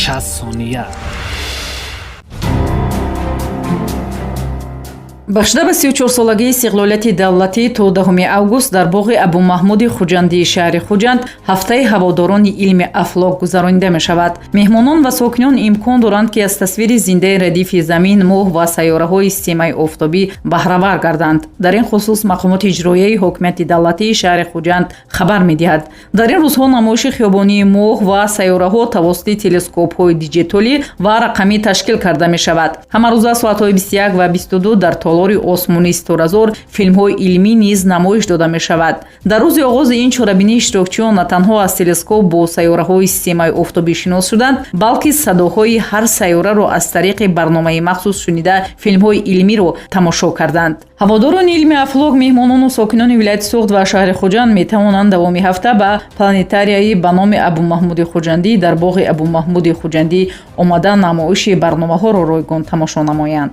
60 ثانیه. ба шуда ба 34-солагии истиқлолияти давлатӣ то 10 август дар боғи абумаҳмуди хуҷандии шаҳри хуҷанд ҳафтаи ҳаводорони илми афлок гузаронида мешавад. меҳмонон ва сокинон имкон доранд ки аз тасвири зиндаи радифи замин, моҳ ва сайёраҳои системаи офтобӣ баҳравар гарданд. дар ин хусус мақомоти иҷроияи ҳокимияти давлатии шаҳри хуҷанд хабар медиҳад. дар ин рӯзҳо намоиши хиёбонии моҳ ва сайёраҳо тавассути телескопҳои диҷиталӣ ва рақамӣ ташкил карда мешавад. ҳамарӯза соатҳои 21 ва 22 дар толори осмони ситуразор филмҳои илмӣ низ намоиш дода мешавад. дар рӯзи оғози ин чорабинии иштирокчиён на танҳо аз телескоп бо сайёраҳои системаи офтобӣ шинос шуданд, балки садоҳои ҳар сайёраро аз тариқи барномаи махсус шунида филмҳои илмиро тамошо карданд. ҳаводорони илми афлок, меҳмонону сокинони вилояти Суғд ва шаҳри Хуҷанд метавонанд давоми ҳафта ба планетарияи ба номи Абумаҳмуди Хуҷандӣ дар боғи Абумаҳмуди Хуҷандӣ омада намоиши барномаҳоро ройгон тамошо намоянд.